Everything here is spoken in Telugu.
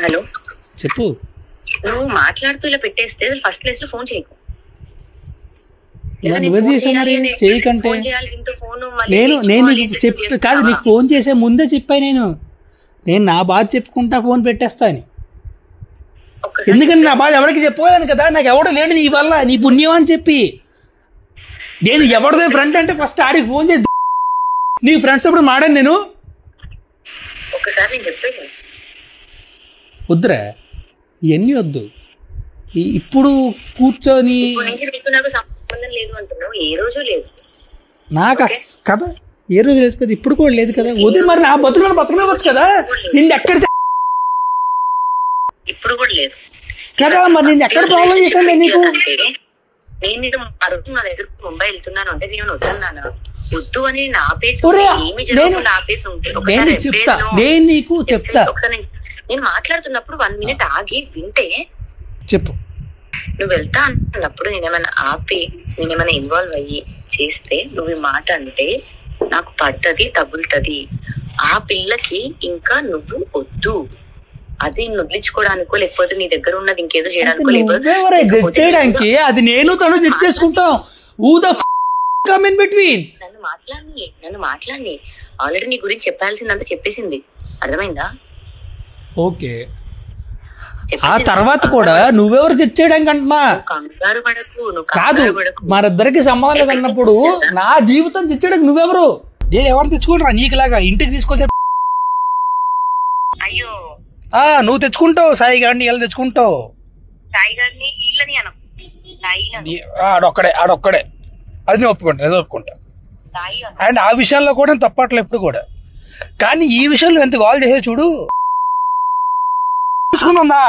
హలో చెప్పు. నువ్వు మాట్లాడుతూ ఇలా పెట్టేస్తే ఫస్ట్ ప్లేస్ లో ఫోన్ చేయకు. నువ్వే చేసావు మరి చేయకంటే. నేను నీకు కాదు, నీకు ఫోన్ చేసే ముందే చెప్పాను నేను నా బాధ చెప్పుకుంటా ఫోన్ పెట్టేస్తా అని. ఎందుకంటే నా బాధ ఎవరికి చెప్పుకోలేను కదా, నాకు ఎవడో లేడు నీ వల్ల, నీ పుణ్యం అని చెప్పి. నేను ఎవరిదే ఫ్రెండ్ అంటే ఫస్ట్ ఆడికి ఫోన్ చేసి నీ ఫ్రెండ్స్ అప్పుడు మాడాను నేను. వద్దురా ఇవన్నీ వద్దు. ఇప్పుడు కూర్చొని నాకు కదా ఏ రోజు లేదు కదా, ఇప్పుడు కూడా లేదు కదా. వద్దు మరి నా బతుకునవచ్చు కదా. నిన్ను ఎక్కడ ఇప్పుడు కూడా లేదు కదా, మరి నేను ఎక్కడ ప్రాబ్లం చేశాను నీకు? నేను ఆ రోజు నా దగ్గర ముంబై వెళ్తున్నాను అంటే నేను వద్దన్నాను. వద్దు అని నా ఆపేసి నేను చెప్తా, నేను నీకు చెప్తా. నేను మాట్లాడుతున్నప్పుడు 1 minute ఆగి వింటే చెప్పు. నువ్వు వెళ్తా అన్నప్పుడు నేనేమైనా ఆపి నేనేమైనా ఇన్వాల్వ్ అయ్యి చేస్తే నువ్వు ఈ మాట అంటే నాకు పడుతుంది, తగులుతుంది. ఆ పిల్లకి ఇంకా నువ్వు వద్దు, అది వదిలించుకోవడానికో లేకపోతే నీ దగ్గర ఉన్నది ఇంకేదో చేయడానికో చేయడానికి అది నేను తను జడ్జ్ చేసుకుంటాం. నన్ను మాట్లాడి ఆల్రెడీ నీ గురించి చెప్పాల్సిందంతా చెప్పేసింది, అర్థమైందా? ఓకే, ఆ తర్వాత కూడా నువ్వెవరు తెచ్చేయడానికి అంటున్నా కాదు. మరిద్దరికి సంబంధం లేదు అన్నప్పుడు నా జీవితం తెచ్చేయడానికి నువ్వెవరు? నేను ఎవరు తెచ్చుకుంటా నీకులాగా ఇంటికి తీసుకొచ్చే? అయ్యో నువ్వు తెచ్చుకుంటావు, సాయి గారిని ఇలా తెచ్చుకుంటావు. ఆడొక్కడే అది నేను ఒప్పుకుంటా. అండ్ ఆ విషయాల్లో కూడా తప్పట్లే ఎప్పుడు కూడా. కానీ ఈ విషయంలో ఎంత కాల్ చేసే చూడు తీసుకుందా